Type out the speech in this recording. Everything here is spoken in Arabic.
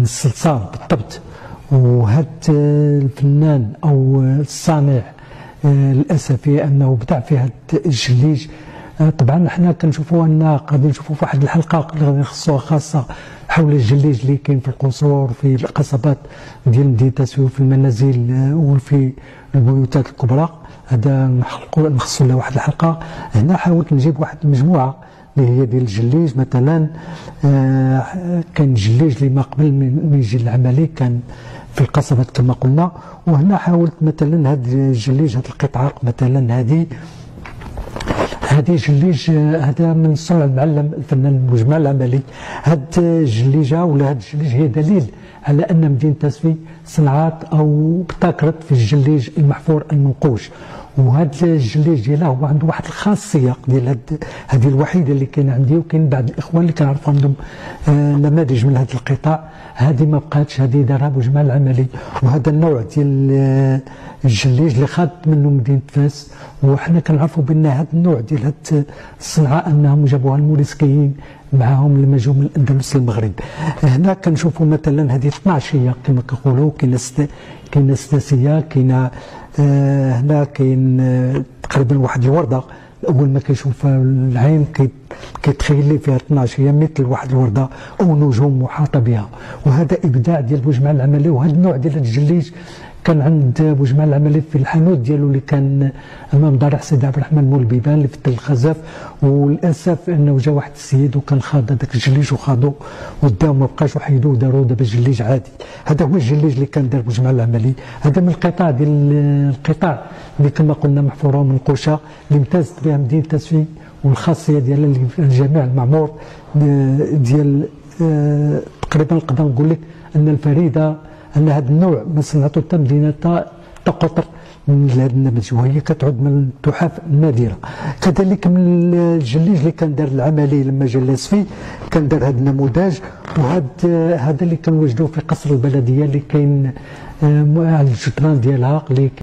الصلصال بالضبط. وهذا الفنان او الصانع الاسفي انه بدع في هذا الجليج. طبعا حنا كنشوفوا ان غادي نشوفوا في واحد الحلقه اللي غادي نخصوها خاصه حول الجليج اللي كاين في القصور في القصبات ديال مدينه تسويف في المنازل وفي البيوتات الكبرى. هذا نخصوا له واحد الحلقه. هنا حاولت نجيب واحد المجموعه اللي هي ديال الجليج. مثلا كان الجليج اللي ما قبل من يجي العملي كان في القصبات كما قلنا. وهنا حاولت مثلا هذا الجليج هذه القطعه مثلا هذه جليج هذا من صنع المعلم الفنان المجمع العملي. هذه الجليجه ولا هذا الجليج هي دليل على ان مدينه تسوي صنعت او ابتكرت في الجليج المحفور المنقوش. وهذا الجليج ديالها هو عنده واحد الخاصيه ديال هذه الوحيده اللي كاين عندي، وكاين بعض الاخوان اللي كنعرفوا عندهم نماذج من هذه القطع. هذه ما بقاتش، هذه دارها مجمع العملي. وهذا النوع ديال الجليج اللي خاضت منه مدينه فاس. وحنا كنعرفوا بان هذا النوع ديال هذه الصنعه انهم جابوها الموريسكيين معاهم لما جاوا من الاندلس للمغرب. هنا كنشوفوا مثلا هذه 12 كما كنقولوا، كاينه سداسيه، كاينه هنا كاين تقريبا واحد الورده اول ما كيشوفها العين كيتخيل لي فيها 12 مثل واحد الورده او نجوم محاطه بها. وهذا ابداع ديال بوجمع العملي. وهذا النوع ديال الجليج كان عند بوجمع العملي في الحانوت ديالو اللي كان امام ضريح سيدي عبد الرحمن مول البيبان اللي في تل الخزاف. وللاسف انه جا واحد السيد وكان خاض هذاك الجليج وخاضو وداو ما بقاش وحيدوه وداروا دابا جليج عادي. هذا هو الجليج اللي كان دار بوجمع العملي. هذا من القطع ديال القطع اللي كما قلنا محفوره ومنقوشه اللي امتازت بها مدينه تسوي. والخاصيه ديالها اللي في الجامع المعمور ديال تقريبا نقدر نقول لك ان الفريده ان هذا النوع ما صنعته حتى مدينه قطر من هذا النموذج، وهي كتعد من التحف النادره. كذلك من الجليج اللي كان دار العملي لما جا لاسفي كان دار هذا النموذج. وهذا اللي كنوجدوه في قصر البلديه اللي كاين على الجدران ديالها اللي